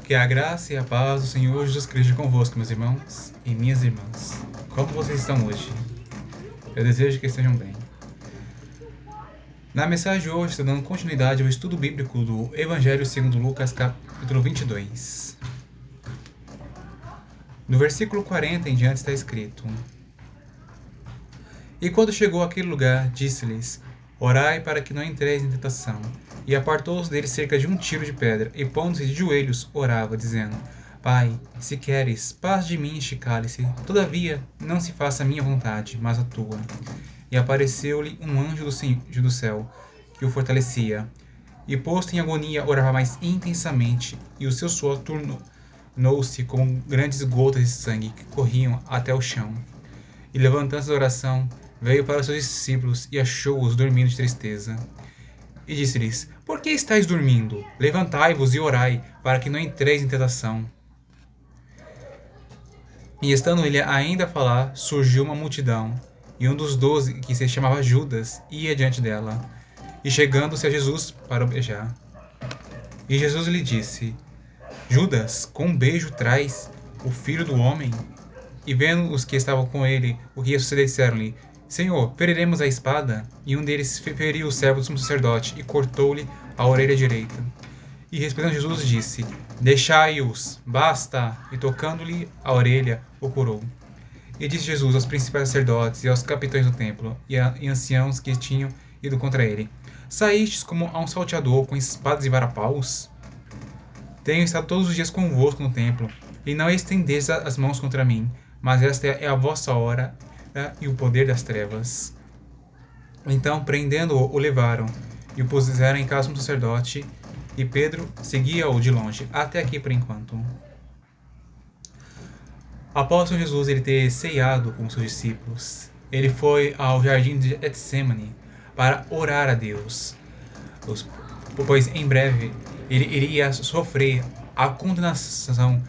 Que a graça e a paz do Senhor Jesus Cristo convosco, meus irmãos e minhas irmãs. Como vocês estão hoje? Eu desejo que estejam bem. Na mensagem de hoje, estou dando continuidade ao estudo bíblico do Evangelho segundo Lucas, capítulo 22. No versículo 40 em diante está escrito: E quando chegou àquele lugar, disse-lhes: Orai para que não entreis em tentação. E apartou-os deles cerca de um tiro de pedra, e pondo-se de joelhos, orava, dizendo: Pai, se queres, passa de mim este cálice. Todavia, não se faça a minha vontade, mas a tua. E apareceu-lhe um anjo do céu, que o fortalecia. E posto em agonia, orava mais intensamente, e o seu suor tornou-se como grandes gotas de sangue que corriam até o chão. E levantando-se da oração, veio para os seus discípulos e achou-os dormindo de tristeza. E disse-lhes: Por que estáis dormindo? Levantai-vos e orai, para que não entreis em tentação. E estando ele ainda a falar, surgiu uma multidão, e um dos 12, que se chamava Judas, ia diante dela, e chegando-se a Jesus para o beijar. E Jesus lhe disse: Judas, com um beijo traz o filho do homem? E vendo os que estavam com ele o que ia suceder, disseram-lhe: Senhor, feriremos a espada? E um deles feriu o servo do sumo sacerdote e cortou-lhe a orelha direita. E respondendo Jesus disse: Deixai-os, basta! E tocando-lhe a orelha, o curou. E disse Jesus aos principais sacerdotes e aos capitães do templo e anciãos que tinham ido contra ele: Saístes como a um salteador com espadas e varapaus? Tenho estado todos os dias convosco no templo, e não estendestes as mãos contra mim, mas esta é a vossa hora e o poder das trevas. Então, prendendo-o, o levaram, e o puseram em casa do sacerdote, e Pedro seguia-o de longe. Até aqui por enquanto. Após Jesus ele ter ceado com seus discípulos, ele foi ao jardim de Getsemane para orar a Deus, pois em breve ele iria sofrer a condenação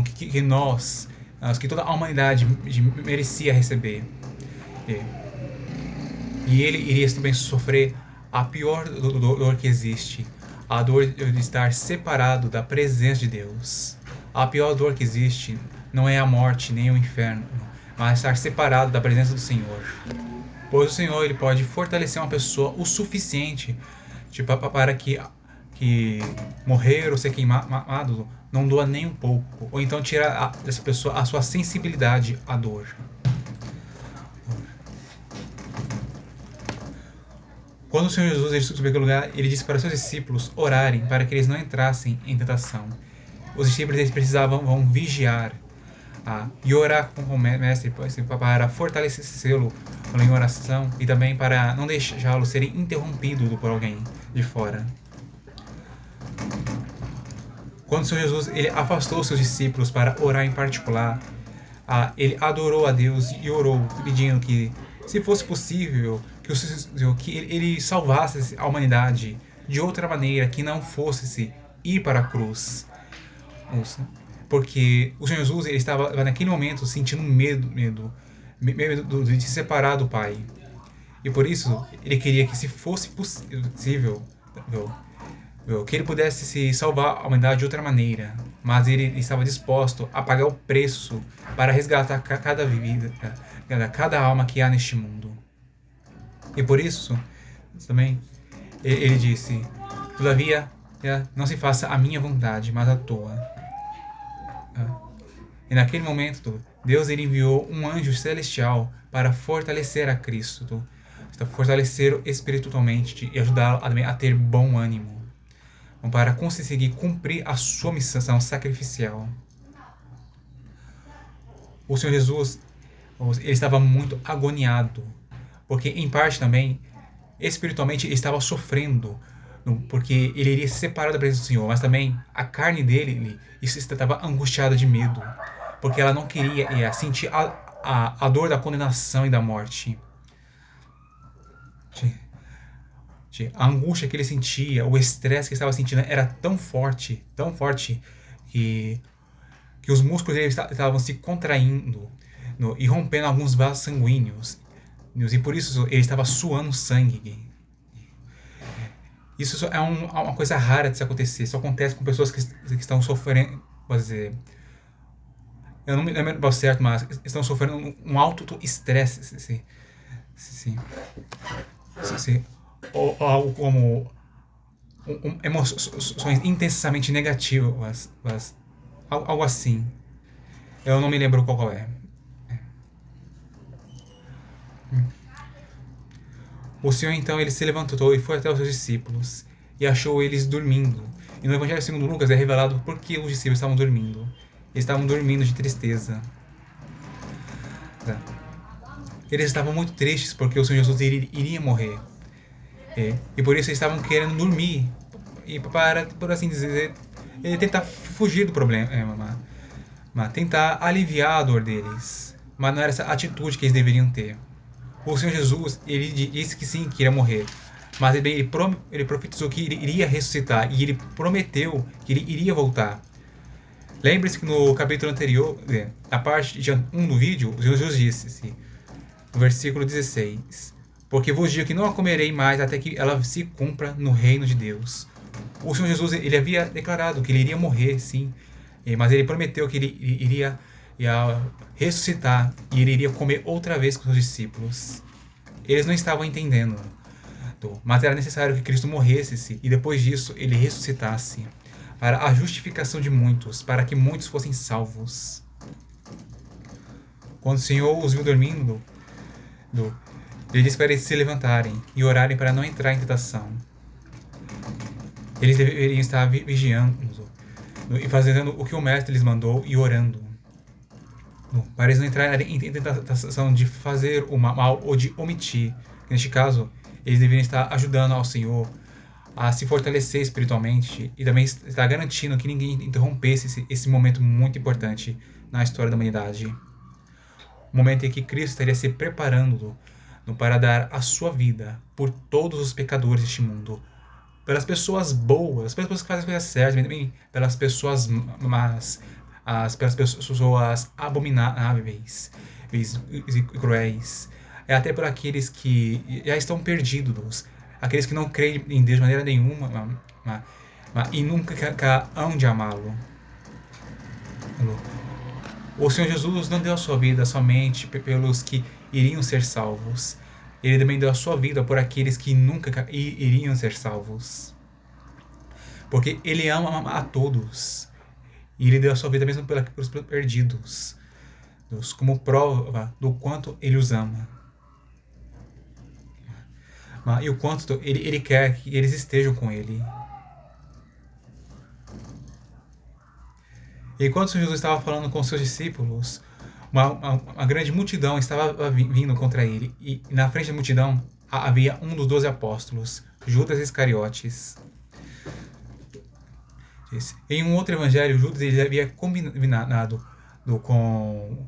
que nós, que toda a humanidade merecia receber. E ele iria também sofrer a pior dor que existe, a dor de estar separado da presença de Deus. A pior dor que existe não é a morte nem o inferno, mas estar separado da presença do Senhor. Pois o Senhor ele pode fortalecer uma pessoa o suficiente para que morrer ou ser queimado não doa nem um pouco, ou então tira dessa pessoa a sua sensibilidade à dor. Quando o Senhor Jesus ele subiu aquele lugar, ele disse para os seus discípulos orarem para que eles não entrassem em tentação. Os discípulos eles precisavam vigiar e orar com o mestre para fortalecê-lo em oração e também para não deixá-lo ser interrompido por alguém de fora. Quando o Senhor Jesus ele afastou os seus discípulos para orar em particular, ele adorou a Deus e orou pedindo que, se fosse possível, que ele salvasse a humanidade de outra maneira, que não fosse ir para a cruz. Porque o Senhor Jesus ele estava naquele momento sentindo medo de se separar do Pai. E por isso ele queria que, se fosse possível, que ele pudesse se salvar a humanidade de outra maneira. Mas ele estava disposto a pagar o preço para resgatar cada vida, cada alma que há neste mundo. E por isso, também, ele disse: Todavia, não se faça a minha vontade, mas a tua. E naquele momento, Deus ele enviou um anjo celestial para fortalecer a Cristo, fortalecer espiritualmente e ajudá-lo a ter bom ânimo, para conseguir cumprir a sua missão sacrificial. O Senhor Jesus ele estava muito agoniado, porque em parte também, espiritualmente, ele estava sofrendo, porque ele iria se separar da presença do Senhor, mas também a carne dele estava angustiada de medo, porque ela não queria sentir a dor da condenação e da morte. A angústia que ele sentia, o estresse que ele estava sentindo era tão forte, que os músculos dele estavam se contraindo e rompendo alguns vasos sanguíneos. E por isso ele estava suando sangue. Isso é uma coisa rara de se acontecer. Isso acontece com pessoas que estão sofrendo, pode dizer, eu não me lembro certo, mas estão sofrendo um alto estresse, se, ou algo como emoções intensamente negativas, algo assim. Eu não me lembro qual é. O Senhor então ele se levantou e foi até os seus discípulos e achou eles dormindo. E no Evangelho segundo Lucas é revelado por que os discípulos estavam dormindo. Eles estavam dormindo de tristeza. Eles estavam muito tristes porque o Senhor Jesus iria morrer. E por isso eles estavam querendo dormir. E para, por assim dizer, tentar fugir do problema. Mas tentar aliviar a dor deles. Mas não era essa atitude que eles deveriam ter. O Senhor Jesus, ele disse que sim, que iria morrer. Mas ele profetizou que ele iria ressuscitar. E ele prometeu que ele iria voltar. Lembre-se que no capítulo anterior, na parte de 1 do vídeo, o Senhor Jesus disse, no versículo 16: porque vos digo que não a comerei mais até que ela se cumpra no reino de Deus. O Senhor Jesus, ele havia declarado que ele iria morrer, sim. Mas ele prometeu que ele iria ressuscitar e ele iria comer outra vez com os discípulos. Eles não estavam entendendo, mas era necessário que Cristo morresse e depois disso ele ressuscitasse para a justificação de muitos, para que muitos fossem salvos. Quando o Senhor os viu dormindo, ele disse para eles se levantarem e orarem para não entrar em tentação. Eles deveriam estar vigiando e fazendo o que o Mestre lhes mandou e orando, para eles não entrarem em tentação de fazer o mal ou de omitir. Neste caso, eles deveriam estar ajudando ao Senhor a se fortalecer espiritualmente e também estar garantindo que ninguém interrompesse esse momento muito importante na história da humanidade. O momento em que Cristo estaria se preparando para dar a sua vida por todos os pecadores deste mundo, pelas pessoas boas, pelas pessoas que fazem as coisas certas, mas também pelas pessoas más, pelas pessoas abomináveis e cruéis, até por aqueles que já estão perdidos, aqueles que não creem em Deus de maneira nenhuma e nunca hão de amá-lo. O Senhor Jesus não deu a sua vida somente pelos que iriam ser salvos. Ele também deu a sua vida por aqueles que nunca iriam ser salvos. Porque ele ama a todos. E ele deu a sua vida mesmo pelos perdidos. Como prova do quanto ele os ama. E o quanto ele quer que eles estejam com ele. E enquanto Jesus estava falando com seus discípulos, uma grande multidão estava vindo contra ele. E na frente da multidão havia um dos 12 apóstolos, Judas Iscariotes. Em um outro evangelho, Judas ele havia combinado com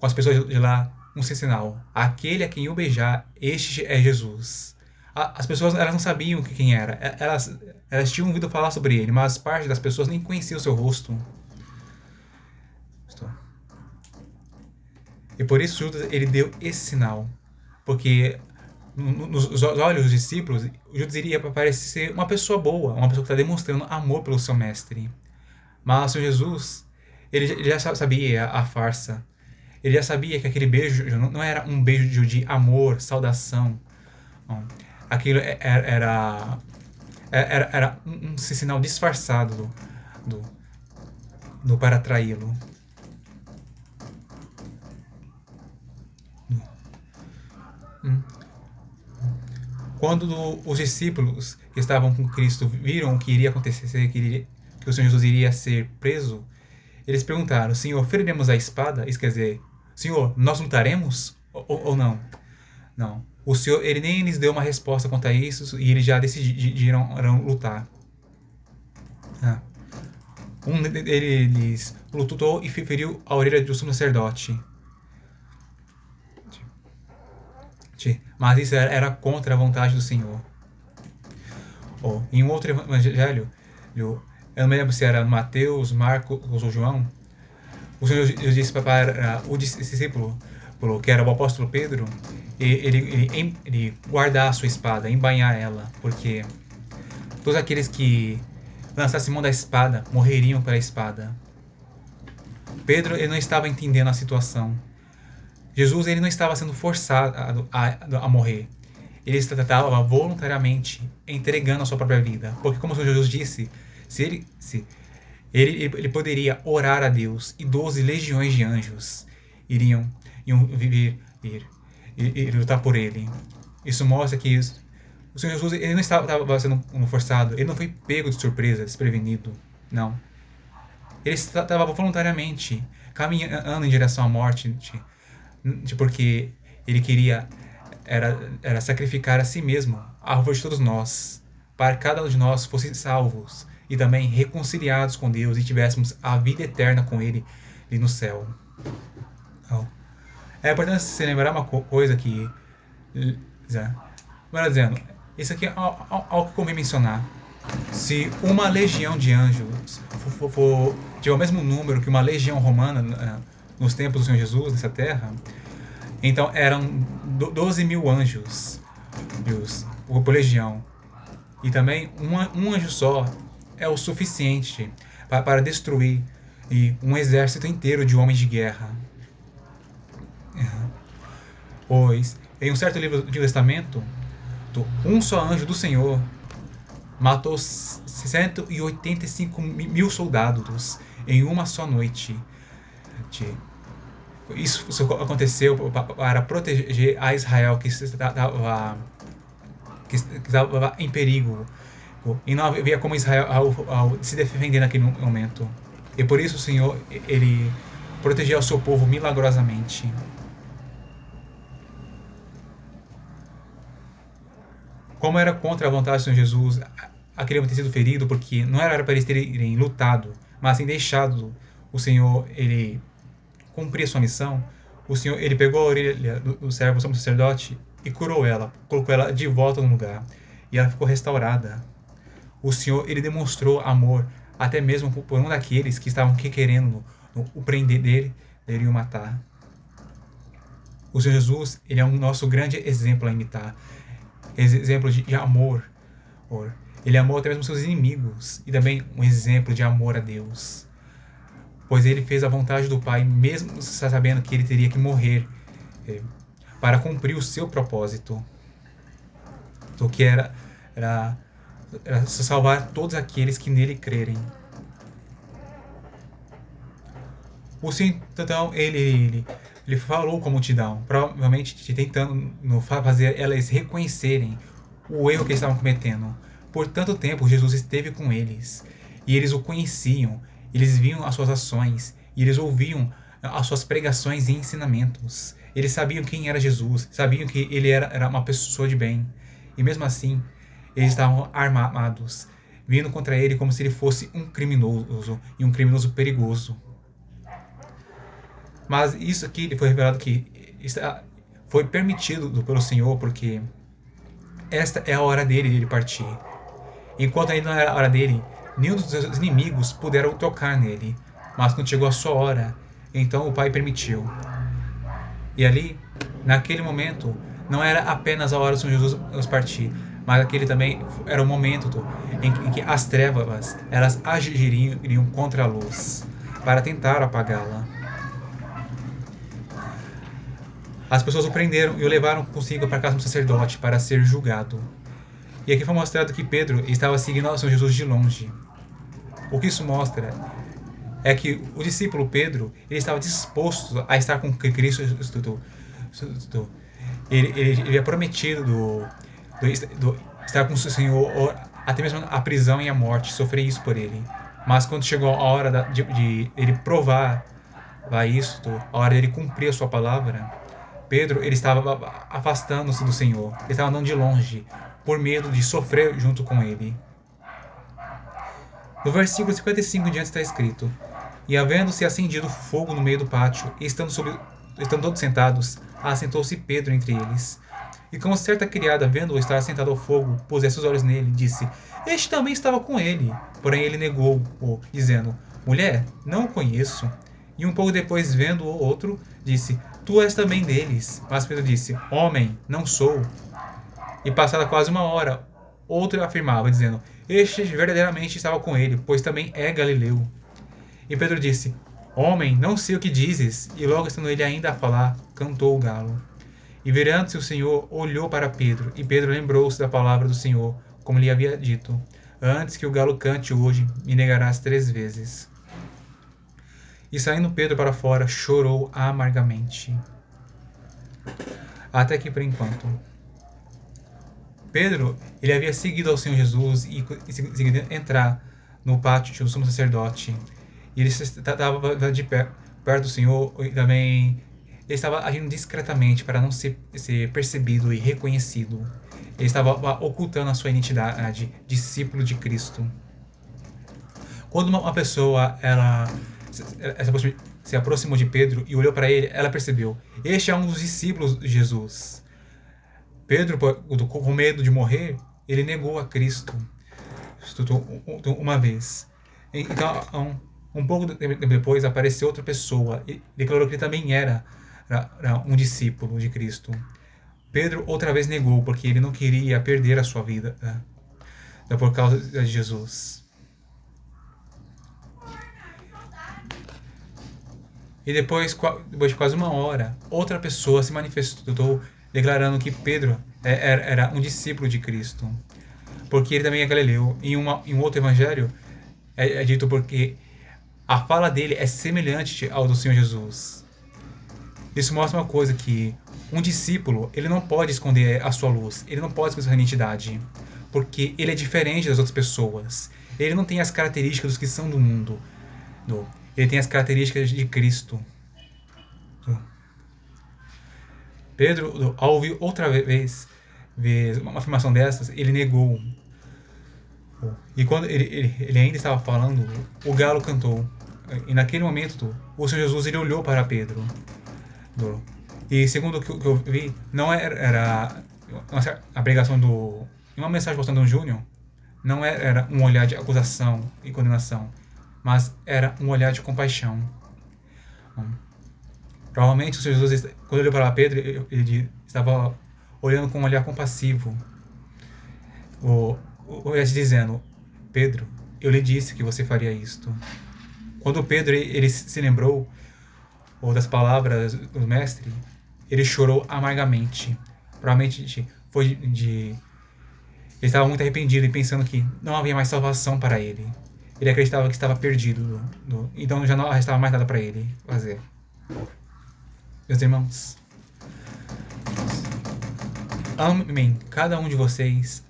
as pessoas de lá um sinal: aquele a quem eu beijar, este é Jesus. As pessoas elas não sabiam quem era. Elas tinham ouvido falar sobre ele, mas parte das pessoas nem conhecia o seu rosto. E por isso Judas ele deu esse sinal, porque nos olhos dos discípulos, Judas iria parecer uma pessoa boa, uma pessoa que está demonstrando amor pelo seu mestre. Mas o Senhor Jesus, ele já sabia a farsa. Ele já sabia que aquele beijo não era um beijo de amor, saudação. Não. Aquilo era um sinal disfarçado para atraí-lo. Quando os discípulos que estavam com Cristo viram o que iria acontecer, que o Senhor Jesus iria ser preso, eles perguntaram: Senhor, feriremos a espada? Isso quer dizer, Senhor, nós lutaremos ou não? Não. O Senhor ele nem lhes deu uma resposta quanto a isso e eles já decidiram lutar. Um deles lutou e feriu a orelha do sumo sacerdote. Mas isso era contra a vontade do Senhor. Em um outro evangelho, eu não me lembro se era Mateus, Marcos ou João, o Senhor disse para o discípulo, que era o apóstolo Pedro, ele guardar a sua espada, embainhar ela, porque Todos aqueles que lançassem mão da espada morreriam pela espada. Pedro, ele não estava entendendo a situação. Jesus, ele não estava sendo forçado a morrer. Ele estava voluntariamente entregando a sua própria vida. Porque, como Jesus disse, ele poderia orar a Deus e 12 legiões de anjos iriam lutar por ele. Isso mostra que o Senhor Jesus, ele não estava sendo forçado, ele não foi pego de surpresa, desprevenido. Não. Ele estava voluntariamente caminhando em direção à morte, porque ele queria era sacrificar a si mesmo a favor de todos nós, para que cada um de nós fosse salvos e também reconciliados com Deus e tivéssemos a vida eterna com Ele ali no céu. Então, é importante se lembrar uma coisa que, melhor dizendo, isso aqui é algo que convém mencionar. Se uma legião de anjos tiver o mesmo número que uma legião romana nos tempos do Senhor Jesus nessa terra, então eram 12 mil anjos por legião. E também um anjo só é o suficiente para destruir um exército inteiro de homens de guerra. Pois, em um certo livro do Antigo Testamento, um só anjo do Senhor matou 185 mil soldados em uma só noite. Isso aconteceu para proteger a Israel que estava em perigo. E não havia como Israel se defender naquele momento. E por isso o Senhor, ele protegeu o seu povo milagrosamente. Como era contra a vontade do Senhor Jesus, aquele homem ter sido ferido, porque não era para eles terem lutado, mas sim deixado o Senhor, ele cumprir a sua missão. O Senhor, ele pegou a orelha do servo, sumo sacerdote, e curou ela, colocou ela de volta no lugar, e ela ficou restaurada. O Senhor, ele demonstrou amor, até mesmo por um daqueles que estavam querendo o prender dele e o matar. O Senhor Jesus, ele é um nosso grande exemplo a imitar, exemplo de amor. Ele amou até mesmo seus inimigos, e também um exemplo de amor a Deus. Pois ele fez a vontade do Pai, mesmo sabendo que ele teria que morrer para cumprir o seu propósito, o que era salvar todos aqueles que nele crerem. O Senhor, então, ele falou com a multidão, provavelmente tentando fazer elas reconhecerem o erro que eles estavam cometendo. Por tanto tempo, Jesus esteve com eles, e eles o conheciam. Eles viam as suas ações e eles ouviam as suas pregações e ensinamentos. Eles sabiam quem era Jesus, sabiam que ele era uma pessoa de bem. E mesmo assim, eles estavam armados, vindo contra ele como se ele fosse um criminoso, e um criminoso perigoso. Mas isso aqui foi revelado que foi permitido pelo Senhor, porque esta é a hora dele de partir. Enquanto ainda não era a hora dele, nenhum dos seus inimigos puderam tocar nele. Mas quando chegou a sua hora, então o Pai permitiu. E ali, naquele momento, não era apenas a hora do Senhor Jesus partir, mas aquele também era o momento em que as trevas elas agiriam contra a luz, para tentar apagá-la. As pessoas o prenderam e o levaram consigo para a casa do sacerdote para ser julgado. E aqui foi mostrado que Pedro estava seguindo o Senhor Jesus de longe. O que isso mostra é que o discípulo Pedro, ele estava disposto a estar com Cristo. Ele havia prometido estar com o Senhor até mesmo a prisão e a morte, sofrer isso por ele. Mas quando chegou a hora de ele provar isso, a hora de ele cumprir a sua palavra, Pedro, ele estava afastando-se do Senhor. Ele estava andando de longe, por medo de sofrer junto com ele. No versículo 55 em diante está escrito: E havendo-se acendido fogo no meio do pátio, e estando todos sentados, assentou-se Pedro entre eles. E como certa criada, vendo-o estar sentado ao fogo, pusesse os olhos nele, disse: Este também estava com ele. Porém ele negou-o, dizendo: Mulher, não o conheço. E um pouco depois, vendo o outro, disse: Tu és também deles. Mas Pedro disse: Homem, não sou. E passada quase uma hora, outro afirmava, dizendo: Este verdadeiramente estava com ele, pois também é galileu. E Pedro disse: Homem, não sei o que dizes. E logo estando ele ainda a falar, cantou o galo. E virando-se o Senhor, olhou para Pedro, e Pedro lembrou-se da palavra do Senhor, como lhe havia dito: Antes que o galo cante hoje, me negarás 3 vezes. E saindo Pedro para fora, chorou amargamente. Até aqui por enquanto. Pedro, ele havia seguido ao Senhor Jesus e conseguido entrar no pátio do sumo sacerdote. E ele estava de perto do Senhor e também ele estava agindo discretamente para não ser percebido e reconhecido. Ele estava ocultando a sua identidade, discípulo de Cristo. Quando uma pessoa se aproximou de Pedro e olhou para ele, ela percebeu: este é um dos discípulos de Jesus. Pedro, com medo de morrer, ele negou a Cristo uma vez. Então, um pouco depois, apareceu outra pessoa e declarou que ele também era um discípulo de Cristo. Pedro outra vez negou, porque ele não queria perder a sua vida por causa de Jesus. E depois de quase 1 hora, outra pessoa se manifestou declarando que Pedro era um discípulo de Cristo, porque ele também é galileu. Em um outro evangelho é dito porque a fala dele é semelhante ao do Senhor Jesus. Isso mostra uma coisa, que um discípulo, ele não pode esconder a sua luz, ele não pode esconder a sua identidade, porque ele é diferente das outras pessoas. Ele não tem as características dos que são do mundo. Ele tem as características de Cristo. Pedro, ao ouvir outra vez uma afirmação dessas, ele negou. E quando ele ainda estava falando, o galo cantou. E naquele momento, o Senhor Jesus ele olhou para Pedro. E segundo o que eu vi, não era a pregação uma mensagem postando um Júnior, não era um olhar de acusação e condenação, mas era um olhar de compaixão. Provavelmente o Senhor Jesus, quando olhou para Pedro, ele estava olhando com um olhar compassivo, dizendo: Pedro, eu lhe disse que você faria isto. Quando Pedro ele se lembrou das palavras do mestre, ele chorou amargamente. Provavelmente ele estava muito arrependido e pensando que não havia mais salvação para ele. Ele acreditava que estava perdido, então já não restava mais nada para ele fazer. Meus irmãos, amem cada um de vocês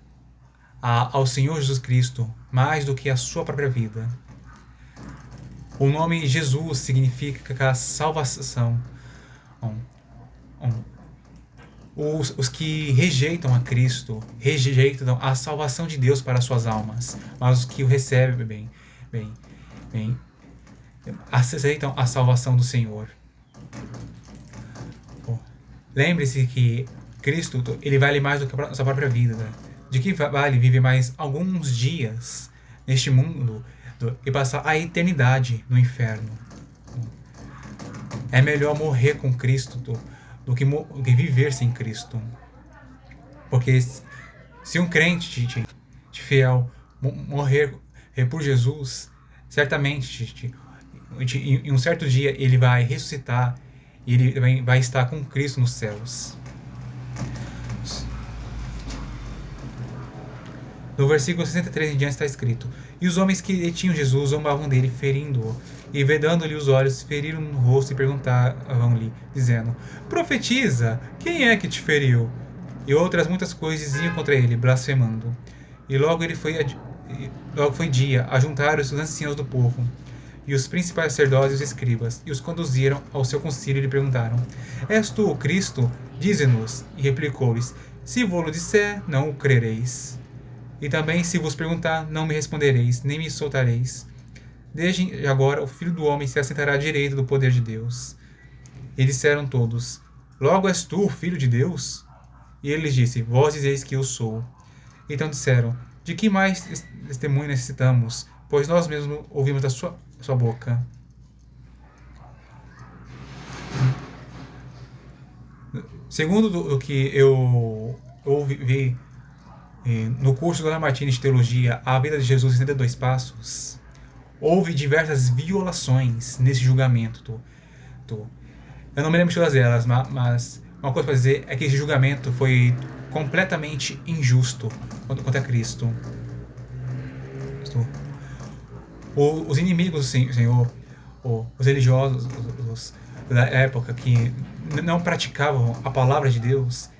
ao Senhor Jesus Cristo mais do que a sua própria vida. O nome Jesus significa a salvação. Os que rejeitam a Cristo rejeitam a salvação de Deus para suas almas, mas os que o recebem aceitam a salvação do Senhor. Lembre-se que Cristo ele vale mais do que a sua própria vida. De que vale viver mais alguns dias neste mundo e passar a eternidade no inferno? É melhor morrer com Cristo do que viver sem Cristo. Porque se um crente de fiel morrer por Jesus, certamente em um certo dia ele vai ressuscitar e ele vai estar com Cristo nos céus. No versículo 63 em diante está escrito: E os homens que detinham Jesus zombavam dele, ferindo-o, e vedando-lhe os olhos, feriram no rosto e perguntavam-lhe, dizendo: Profetiza, quem é que te feriu? E outras muitas coisas diziam contra ele, blasfemando. E logo foi dia, ajuntaram-se os anciãos do povo, e os principais sacerdotes e os escribas, e os conduziram ao seu concílio e lhe perguntaram: És tu o Cristo? Dize-nos. E replicou-lhes: Se vou-lo disser, não o crereis. E também, se vos perguntar, não me respondereis, nem me soltareis. Desde agora o Filho do Homem se assentará à direita do poder de Deus. E disseram todos: Logo és tu o Filho de Deus? E ele lhes disse: Vós dizeis que eu sou. Então disseram: De que mais testemunho necessitamos? Pois nós mesmos ouvimos da sua boca. Segundo o que eu ouvi No curso do Lamartine de Teologia, A Vida de Jesus em 72 Passos, houve diversas violações nesse julgamento. Eu não me lembro de todas elas, mas uma coisa para dizer é que esse julgamento foi completamente injusto contra Cristo. Os inimigos do Senhor, os religiosos da época que não praticavam a palavra de Deus,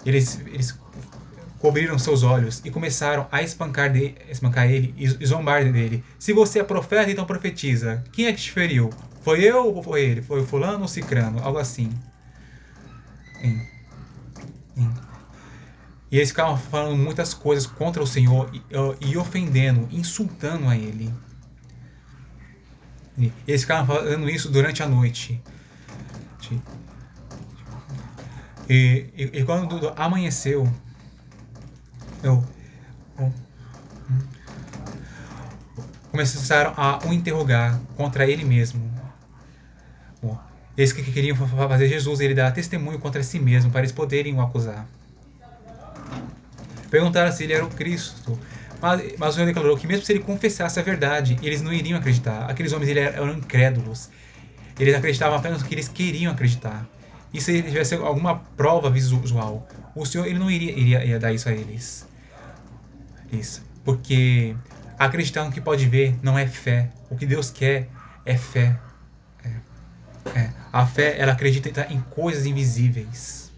eles cobriram seus olhos e começaram a espancar ele e zombar dele. Se você é profeta, então profetiza. Quem é que te feriu? Foi eu ou foi ele? Foi o fulano ou cicrano? Algo assim. E eles ficavam falando muitas coisas contra o Senhor e ofendendo, insultando a ele. E eles ficavam fazendo isso durante a noite. E quando amanheceu, começaram a o interrogar contra ele mesmo. Eles que queriam fazer Jesus ele dar testemunho contra si mesmo para eles poderem o acusar. Perguntaram se ele era o Cristo, mas o Senhor declarou que mesmo se ele confessasse a verdade, eles não iriam acreditar. Aqueles homens eram incrédulos. Eles acreditavam apenas no que eles queriam acreditar. E se ele tivesse alguma prova visual, o Senhor ele não iria dar isso a eles. Isso. Porque acreditar no que pode ver não é fé. O que Deus quer é fé. A fé, ela acredita em coisas invisíveis.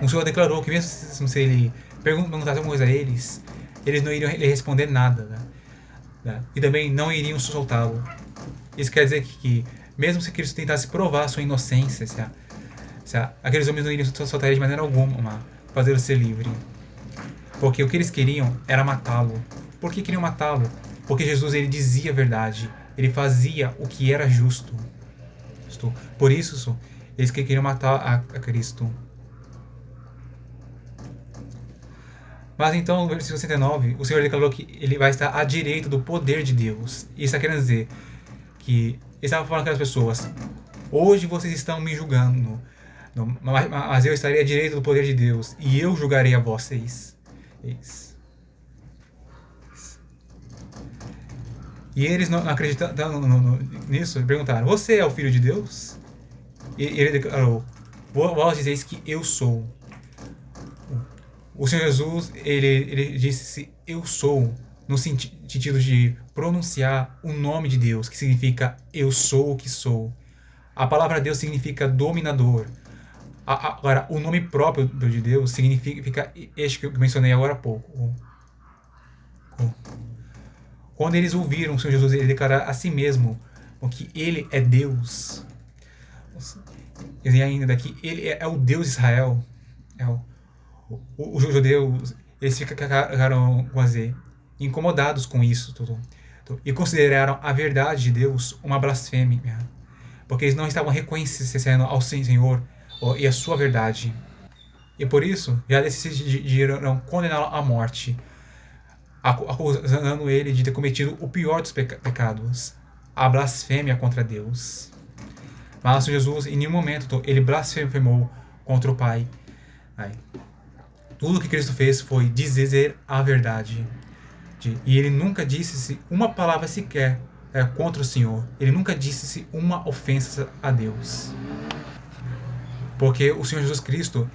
O Senhor declarou que mesmo se ele perguntasse alguma coisa a eles não iriam responder nada. E também não iriam soltá-lo. Isso quer dizer que mesmo se Cristo tentasse provar a sua inocência, aqueles homens não iriam soltar ele de maneira alguma, fazê-lo ser livre. Porque o que eles queriam era matá-lo. Por que queriam matá-lo? Porque Jesus ele dizia a verdade. Ele fazia o que era justo. Por isso, eles queriam matar a Cristo. Mas então, no versículo 69, o Senhor declarou que ele vai estar à direita do poder de Deus. Isso está querendo dizer que ele estava falando com as pessoas: hoje vocês estão me julgando, mas eu estarei à direita do poder de Deus e eu julgarei a vocês. Isso. E eles, não acreditando nisso, perguntaram: você é o Filho de Deus? E ele declarou: vós dizeis que eu sou. O Senhor Jesus, ele disse eu sou, no sentido de pronunciar o nome de Deus, que significa eu sou o que sou. A palavra Deus significa dominador. Agora, o nome próprio de Deus significa este que eu mencionei agora há pouco. Quando eles ouviram o Senhor Jesus ele declarar a si mesmo que ele é Deus, e ainda daqui, ele é o Deus de Israel, os judeus, eles ficaram incomodados com isso e consideraram a verdade de Deus uma blasfêmia, porque eles não estavam reconhecendo ao Senhor e a sua verdade, e por isso já decidiram condená-lo à morte, acusando ele de ter cometido o pior dos pecados, a blasfêmia contra Deus. Mas o Senhor Jesus em nenhum momento ele blasfemou contra o Pai. Tudo que Cristo fez foi dizer a verdade. E ele nunca disse uma palavra sequer contra o Senhor. Ele nunca disse uma ofensa a Deus. Porque o Senhor Jesus Cristo,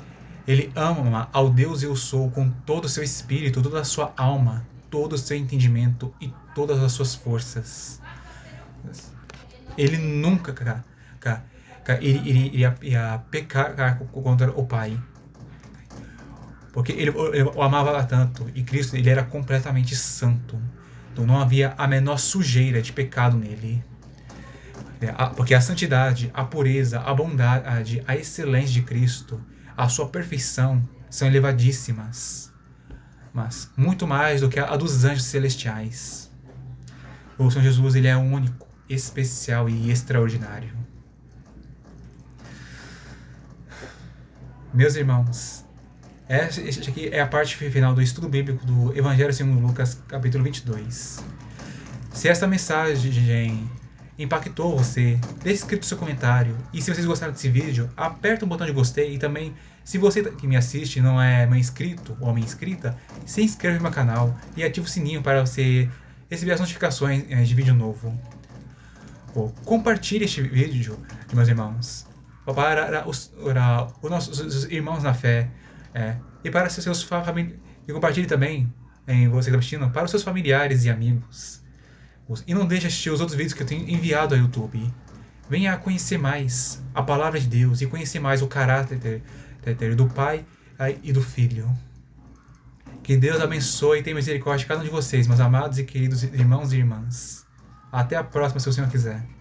ele ama ao Deus eu sou com todo o seu espírito, toda a sua alma, todo o seu entendimento e todas as suas forças. Ele nunca iria pecar contra o Pai. Porque ele o amava tanto, e Cristo ele era completamente santo. Então não havia a menor sujeira de pecado nele. Porque a santidade, a pureza, a bondade, a excelência de Cristo, a sua perfeição são elevadíssimas. Mas muito mais do que a dos anjos celestiais. O Senhor Jesus ele é único, especial e extraordinário. Meus irmãos, este aqui é a parte final do estudo bíblico do Evangelho segundo Lucas, capítulo 22. Se esta mensagem impactou você, deixe escrito seu comentário. E se vocês gostaram desse vídeo, aperta o botão de gostei. E também, se você que me assiste não é meu inscrito ou minha inscrita, se inscreve no meu canal e ativa o sininho para você receber as notificações de vídeo novo. Compartilhe este vídeo, meus irmãos, para os nossos irmãos na fé, e para seus familiares. E compartilhe também, você que está assistindo, para os seus familiares e amigos. E não deixe de assistir os outros vídeos que eu tenho enviado ao YouTube. Venha conhecer mais a palavra de Deus e conhecer mais o caráter do Pai e do Filho. Que Deus abençoe e tenha misericórdia de cada um de vocês, meus amados e queridos irmãos e irmãs. Até a próxima, se o Senhor quiser.